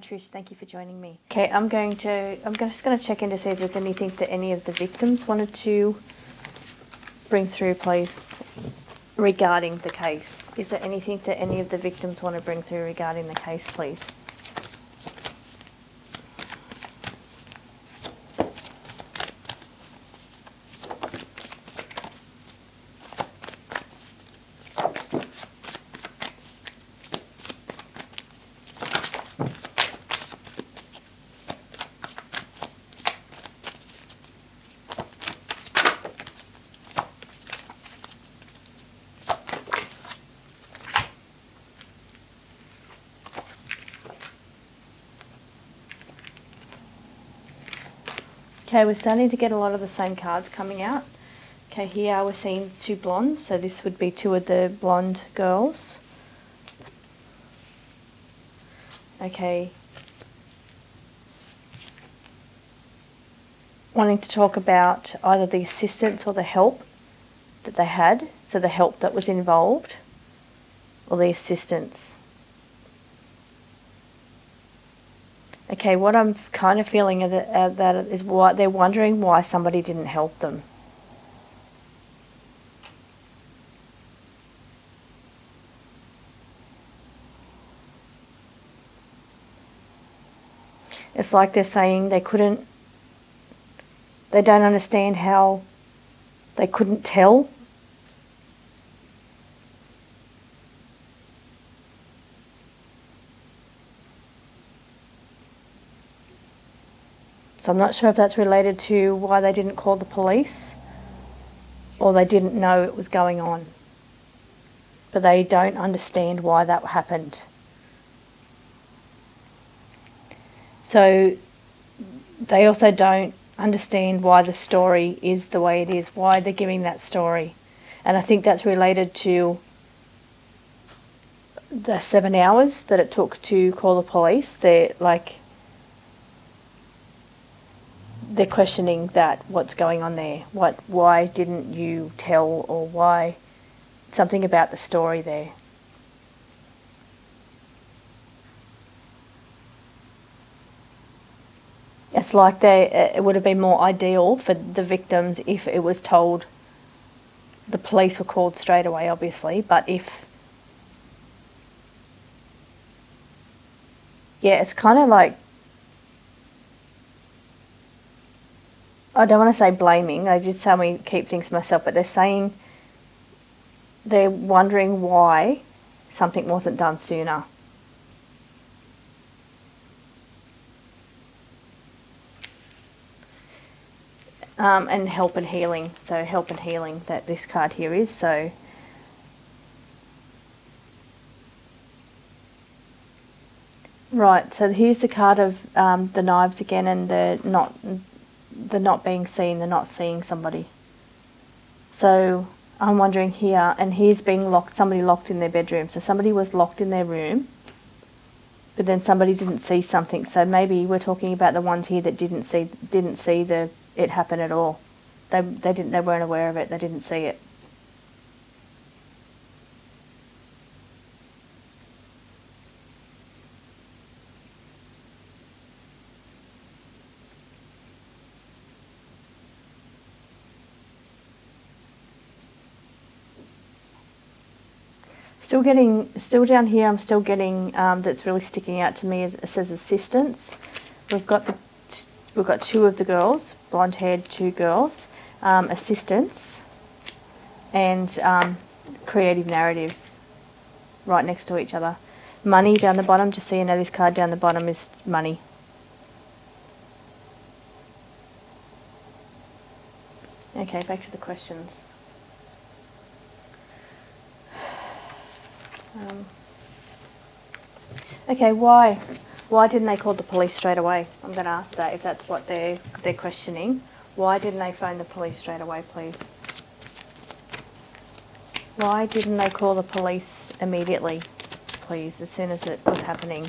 Trish, thank you for joining me. Okay, I'm just going to check in to see if there's anything that any of the victims wanted to bring through, please, regarding the case. Is there anything that any of the victims want to bring through regarding the case, please? Okay, we're starting to get a lot of the same cards coming out. Okay, here we're seeing two blondes, so this would be two of the blonde girls. Okay. Wanting to talk about either the assistance or the help that they had, so the help that was involved, or the assistance. Okay, what I'm kind of feeling that is why they're wondering why somebody didn't help them. It's like they're saying they don't understand how they couldn't tell. So I'm not sure if that's related to why they didn't call the police or they didn't know it was going on. But they don't understand why that happened. So they also don't understand why the story is the way it is, why they're giving that story. And I think that's related to the 7 hours that it took to call the police. They're questioning that, what's going on there, why didn't you tell, or why, something about the story there. It's like it would have been more ideal for the victims if it was told, the police were called straight away, obviously, but it's kind of like, I don't want to say blaming, I did tell me keep things to myself, but they're saying they're wondering why something wasn't done sooner. And help and healing. So help and healing that this card here is. So right, so here's the card of the knives again, and the not being seen, the not seeing somebody. So I'm wondering here, and here's being locked, somebody locked in their bedroom. So somebody was locked in their room, but then somebody didn't see something. So maybe we're talking about the ones here that didn't see it happen at all. They weren't aware of it. They didn't see it. Still down here, I'm still getting, that's really sticking out to me, is it says assistance. We've got two of the girls, blonde-haired two girls, assistance, and creative narrative right next to each other. Money down the bottom, just so you know, this card down the bottom is money. Okay, back to the questions. Okay, why didn't they call the police straight away? I'm going to ask that, if that's what they're questioning. Why didn't they phone the police straight away, please? Why didn't they call the police immediately, please, as soon as it was happening?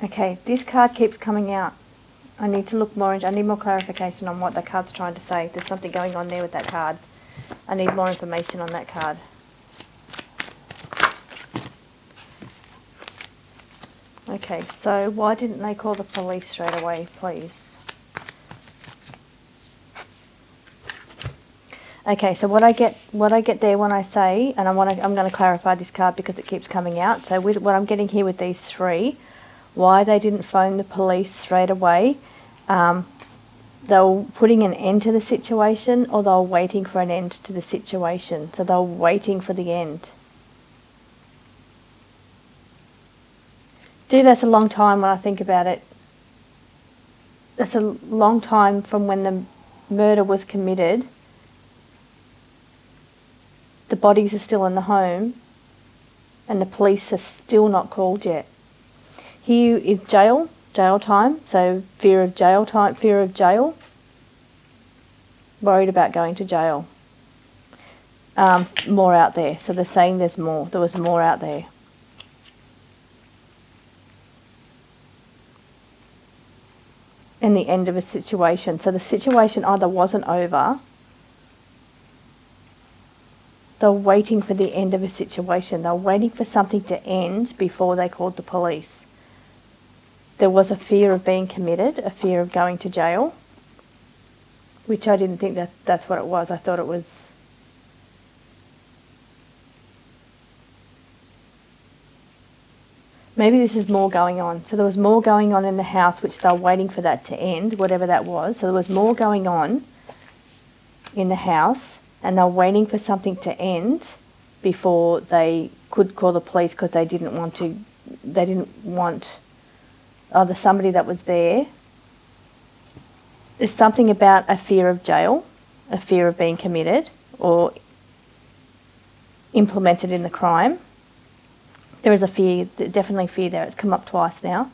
Okay, this card keeps coming out. I need to look more into, I need more clarification on what the card's trying to say. There's something going on there with that card. I need more information on that card. Okay, so why didn't they call the police straight away, please? Okay, so what I get there when I say, and I'm going to clarify this card because it keeps coming out. So with what I'm getting here with these three, why they didn't phone the police straight away, they were putting an end to the situation, or they were waiting for an end to the situation. So they were waiting for the end. Dude, that's a long time when I think about it. That's a long time from when the murder was committed. The bodies are still in the home, and the police are still not called yet. Here is jail time, so fear of jail, worried about going to jail. More out there, so they're saying there was more out there. In the end of a situation, so the situation either wasn't over, they're waiting for the end of a situation, they're waiting for something to end before they called the police. There was a fear of being committed, a fear of going to jail, which I didn't think that's what it was. I thought it was... Maybe this is more going on. So there was more going on in the house, which they were waiting for that to end, whatever that was. So there was more going on in the house, and they were waiting for something to end before they could call the police, because they didn't want somebody that was there. There's something about a fear of jail, a fear of being committed or implemented in the crime. There is a fear, definitely fear there. It's come up twice now.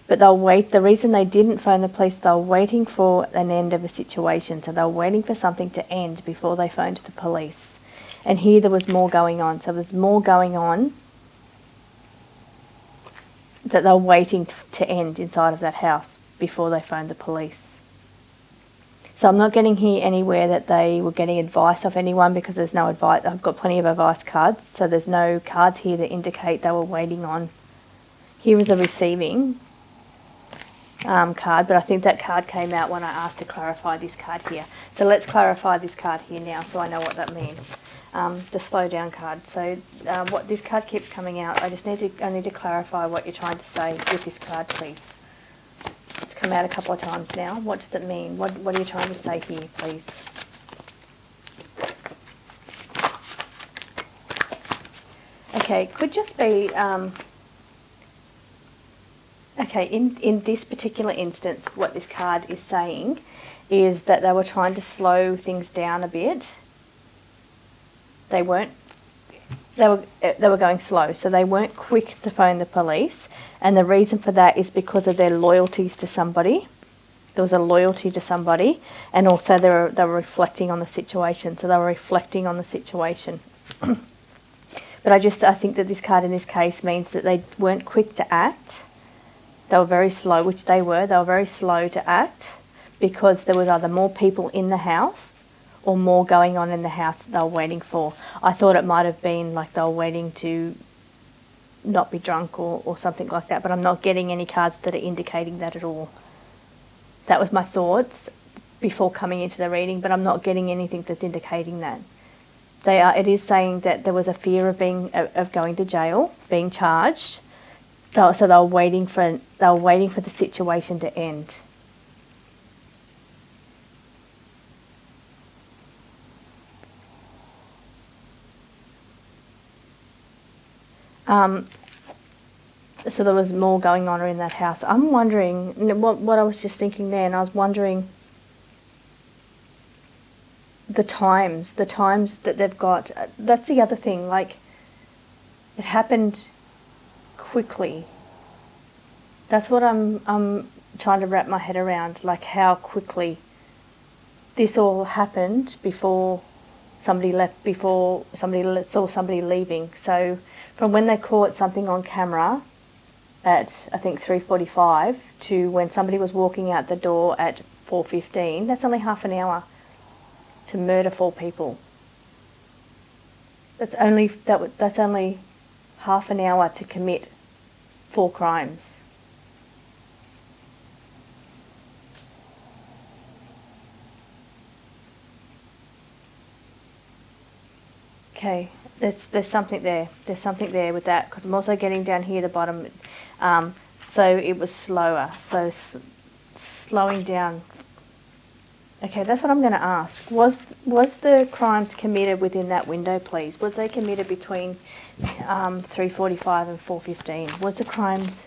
But they'll wait. The reason they didn't phone the police, they were waiting for an end of a situation. So they were waiting for something to end before they phoned the police. And here there was more going on. So there's more going on that they're waiting to end inside of that house before they phoned the police. So I'm not getting here anywhere that they were getting advice off anyone, because there's no advice. I've got plenty of advice cards, so there's no cards here that indicate they were waiting on. Here is a receiving card, but I think that card came out when I asked to clarify this card here. So let's clarify this card here now, so I know what that means. The slow down card. So what this card keeps coming out. I need to clarify what you're trying to say with this card, please. It's come out a couple of times now. What does it mean? What are you trying to say here, please? Okay, could just be... okay, in this particular instance, what this card is saying is that they were trying to slow things down a bit. They were going slow, so they weren't quick to phone the police, and the reason for that is because of their loyalties to somebody. There was a loyalty to somebody, and also they were reflecting on the situation. So they were reflecting on the situation. But I think that this card in this case means that they weren't quick to act. They were very slow, which they were. They were very slow to act because there was either more people in the house or more going on in the house that they were waiting for. I thought it might have been like they were waiting to not be drunk or something like that, but I'm not getting any cards that are indicating that at all. That was my thoughts before coming into the reading, but I'm not getting anything that's indicating that. It is saying that there was a fear of going to jail, being charged. So they were waiting for the situation to end. So there was more going on in that house. I'm wondering, what I was just thinking there, and I was wondering the times that they've got. That's the other thing, like, it happened quickly. That's what I'm trying to wrap my head around, like how quickly this all happened before somebody left, saw somebody leaving. So from when they caught something on camera at, I think, 3:45 to when somebody was walking out the door at 4:15, that's only half an hour to murder 4 people. That's only half an hour to commit 4 crimes. Okay, there's something there. There's something there with that, because I'm also getting down here the bottom. So it was slower. So slowing down. Okay, that's what I'm going to ask. Was the crimes committed within that window, please? Was they committed between 3:45 and 4:15? Was the crimes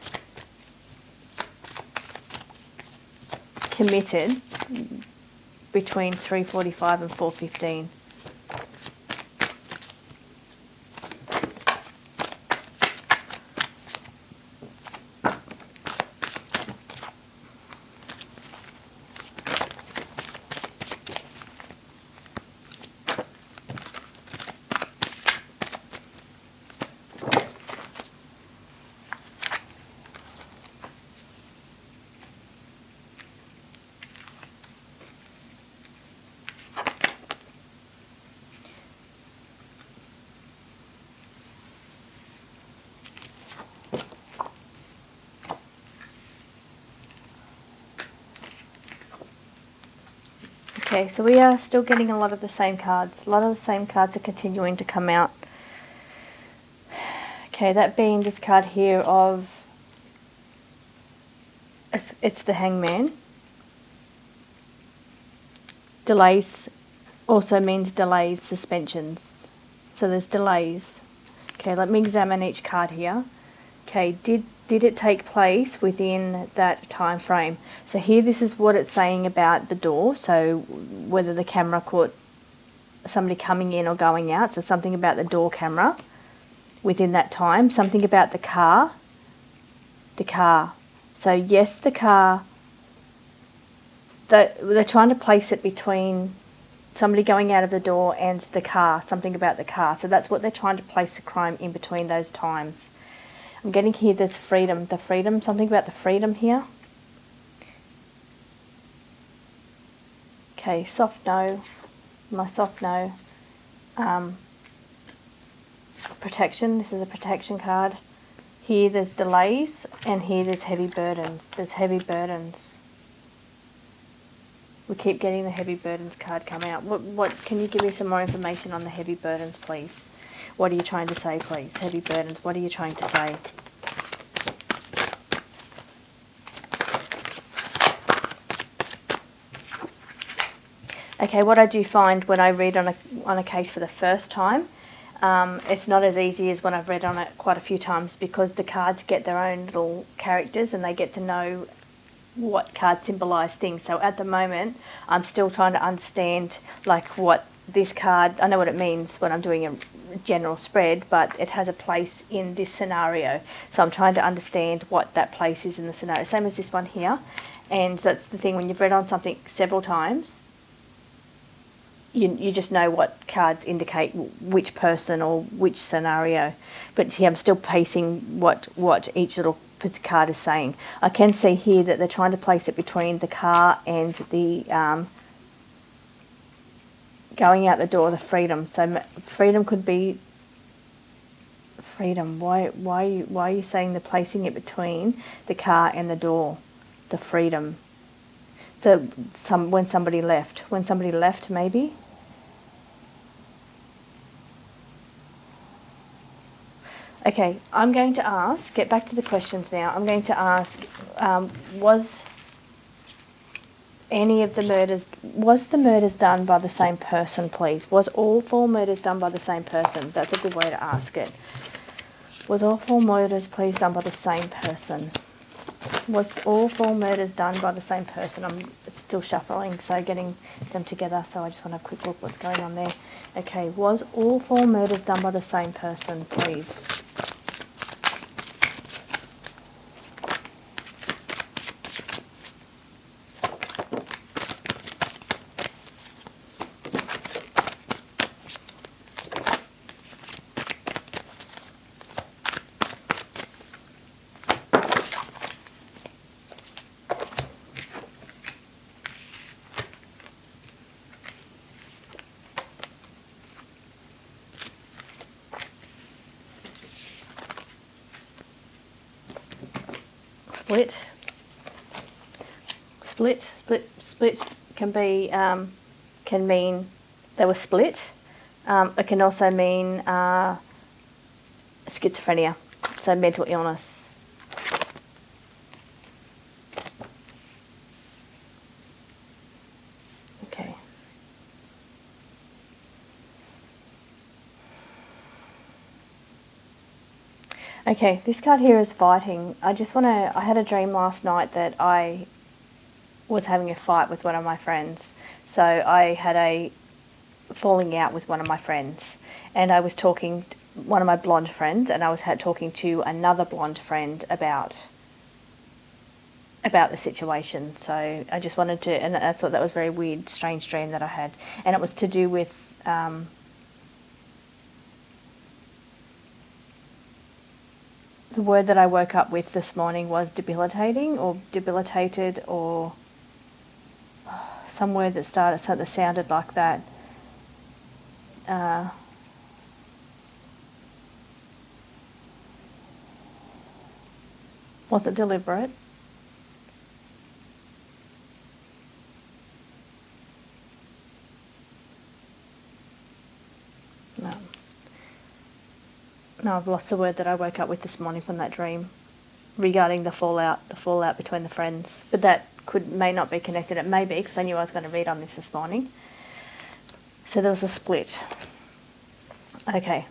committed between 3:45 and 4:15? Okay, so we are still getting a lot of the same cards. A lot of the same cards are continuing to come out. Okay, that being this card here of, it's the Hangman. Delays also means delays, suspensions. So there's delays. Okay, let me examine each card here. Okay, did it take place within that time frame? So here, this is what it's saying about the door. So whether the camera caught somebody coming in or going out. So something about the door camera within that time. Something about the car. The car. So yes, the car. They're trying to place it between somebody going out of the door and the car. Something about the car. So that's what they're trying to place the crime in between those times. I'm getting here there's freedom, something about the freedom here. Okay, soft no, my soft no. Protection, this is a protection card. Here there's delays, and here there's heavy burdens. There's heavy burdens. We keep getting the heavy burdens card come out. What can you give me some more information on the heavy burdens, please? What are you trying to say, please? Heavy burdens, what are you trying to say? Okay, what I do find when I read on a case for the first time, it's not as easy as when I've read on it quite a few times, because the cards get their own little characters and they get to know what cards symbolise things. So at the moment, I'm still trying to understand like what this card, I know what it means when I'm doing a general spread, but it has a place in this scenario. So I'm trying to understand what that place is in the scenario. Same as this one here. And that's the thing, when you've read on something several times, you just know what cards indicate which person or which scenario. But here I'm still pacing what each little card is saying. I can see here that they're trying to place it between the car and the going out the door, the freedom. So freedom could be freedom. Why are you saying they're placing it between the car and the door, the freedom? So when somebody left, maybe. Okay, I'm going to ask, get back to the questions now. I'm going to ask, was the murders done by the same person, please? Was all 4 murders done by the same person? That's a good way to ask it. Was all 4 murders, please, done by the same person? Was all 4 murders done by the same person? I'm still shuffling, so getting them together, so I just want to have a quick look what's going on there. Okay, was all 4 murders done by the same person, please? split. Split can be can mean they were split. It can also mean schizophrenia, so mental illness. Okay. Okay, this card here is fighting. I had a dream last night that I was having a fight with one of my friends. So I had a falling out with one of my friends, and I was talking, one of my blonde friends, and I was talking to another blonde friend about the situation. So I just wanted to, and I thought that was a very weird, strange dream that I had, and it was to do with the word that I woke up with this morning was debilitating, or debilitated, or some word that sounded like that. Was it deliberate? No. No, I've lost the word that I woke up with this morning from that dream regarding the fallout between the friends. But that may not be connected. It may be, because I knew I was going to read on this morning. So there was a split. Okay.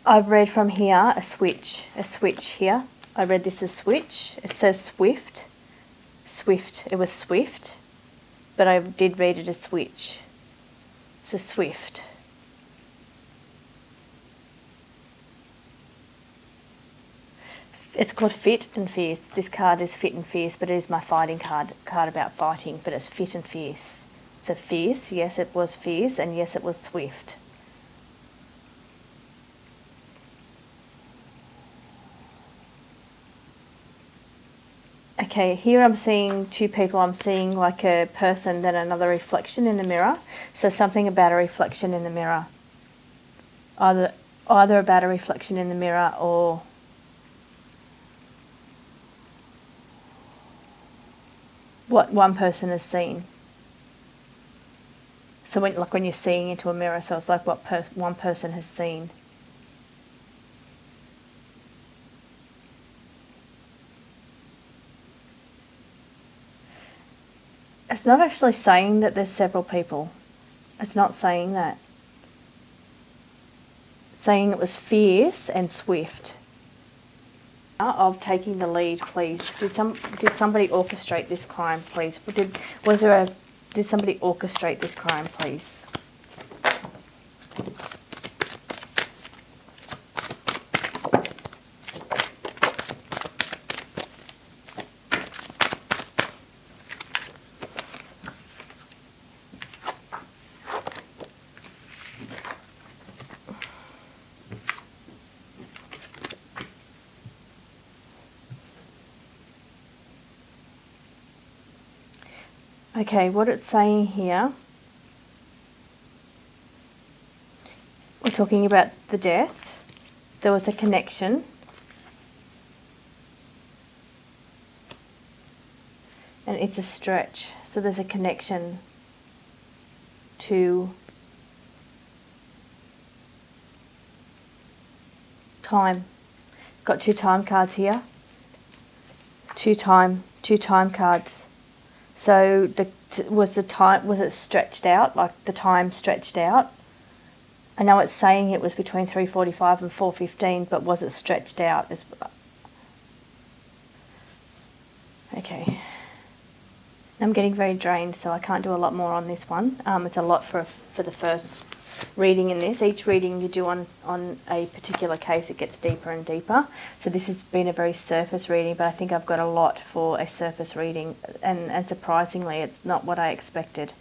I've read from here a switch here. I read this as switch. It says swift. It was swift, but I did read it as switch. So swift. It's called Fit and Fierce. This card is Fit and Fierce, but it is my fighting card about fighting, but it's Fit and Fierce. So fierce, yes, it was fierce, and yes, it was swift. Okay, here I'm seeing two people. I'm seeing like a person, then another reflection in the mirror. So something about a reflection in the mirror. Either about a reflection in the mirror, or what one person has seen. So when you're seeing into a mirror, so it's like what one person has seen. It's not actually saying that there's several people. It's not saying that. It's saying it was fierce and swift. Of taking the lead, please. Did somebody orchestrate this crime, please? Did somebody orchestrate this crime, please? Okay, what it's saying here, we're talking about the death. There was a connection. And it's a stretch. So there's a connection to time. Got two time cards here. Two time cards. So was it stretched out, like the time stretched out? I know it's saying it was between 3:45 and 4:15, but was it stretched out? Okay. I'm getting very drained, so I can't do a lot more on this one. It's a lot for the first reading in this. Each reading you do on a particular case, it gets deeper and deeper. So this has been a very surface reading, but I think I've got a lot for a surface reading, and surprisingly, it's not what I expected.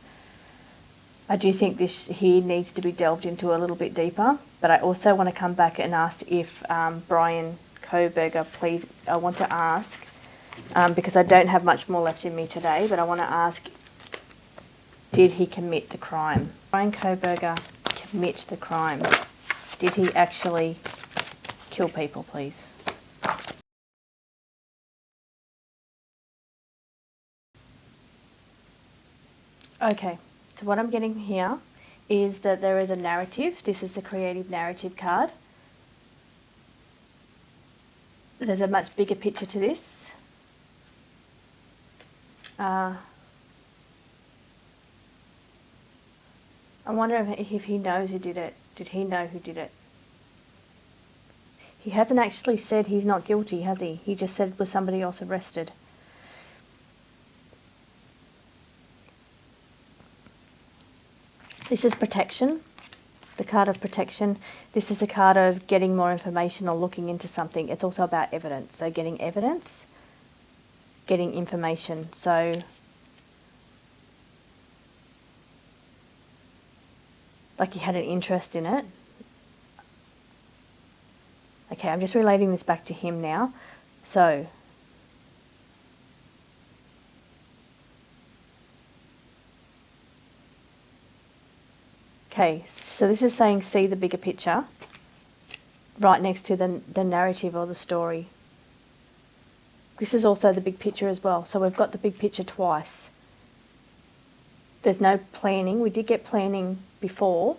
I do think this here needs to be delved into a little bit deeper, but I also want to come back and ask if Bryan Kohberger, please, I want to ask, because I don't have much more left in me today, but I want to ask, did he commit the crime? Bryan Kohberger commit the crime? Did he actually kill people, please? Okay, so what I'm getting here is that there is a narrative. This is the creative narrative card. There's a much bigger picture to this. I wonder if he knows who did it. Did he know who did it? He hasn't actually said he's not guilty, has he? He just said was somebody else arrested. This is protection, the card of protection. This is a card of getting more information or looking into something. It's also about evidence. So getting evidence, getting information. So like he had an interest in it. Okay, I'm just relating this back to him now. So okay, so this is saying see the bigger picture right next to the narrative or the story. This is also the big picture as well. So we've got the big picture twice. There's no planning. We did get planning before,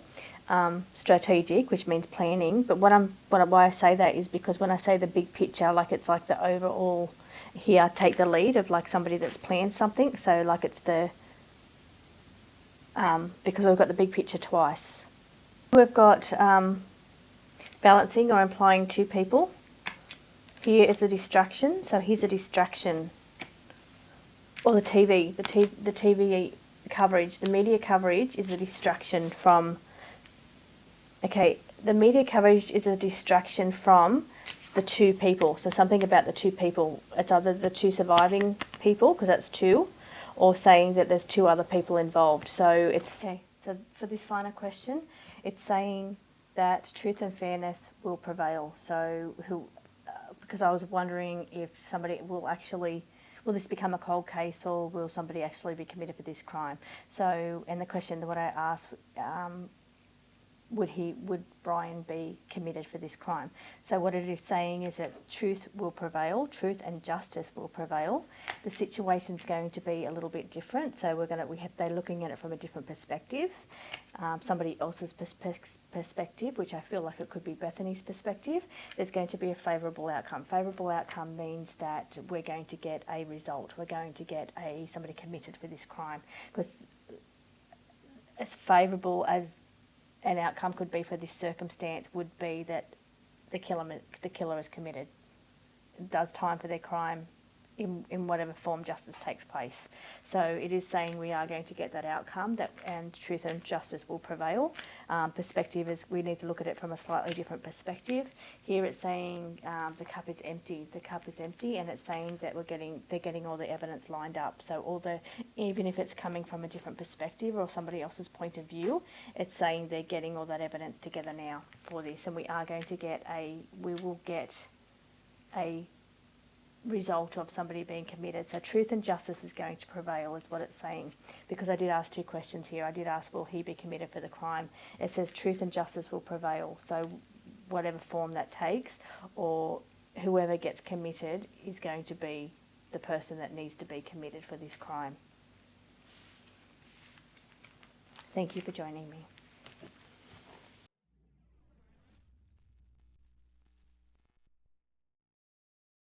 strategic, which means planning. But why I say that is because when I say the big picture, like it's like the overall, here, take the lead of like somebody that's planned something. So like it's the, because we've got the big picture twice. We've got balancing or implying two people. Here is a distraction. So here's a distraction. Or the TV, the TV coverage, the media coverage is a distraction from, okay, the media coverage is a distraction from the two people. So something about the two people. It's either the two surviving people, because that's two, or saying that there's two other people involved. So it's, okay, so for this final question, it's saying that truth and fairness will prevail. So because I was wondering if somebody will actually, will this become a cold case or will somebody actually be committed for this crime? So, and the question that what I asked, would Bryan be committed for this crime? So what it is saying is that truth will prevail, truth and justice will prevail. The situation's going to be a little bit different. So they're looking at it from a different perspective, somebody else's perspective, which I feel like it could be Bethany's perspective. There's going to be a favourable outcome. Favourable outcome means that we're going to get a result. We're going to get somebody committed for this crime, because as favourable as an outcome could be for this circumstance would be that the killer is committed, does time for their crime in whatever form justice takes place. So it is saying we are going to get that outcome, and truth and justice will prevail. Perspective is we need to look at it from a slightly different perspective. Here it's saying the cup is empty. The cup is empty, and it's saying that they're getting all the evidence lined up. So even if it's coming from a different perspective or somebody else's point of view, it's saying they're getting all that evidence together now for this, and we will get a result of somebody being committed. So truth and justice is going to prevail is what it's saying, because I did ask two questions here. I did ask, will he be committed for the crime? It says truth and justice will prevail. So whatever form that takes, or whoever gets committed is going to be the person that needs to be committed for this crime. Thank you for joining me.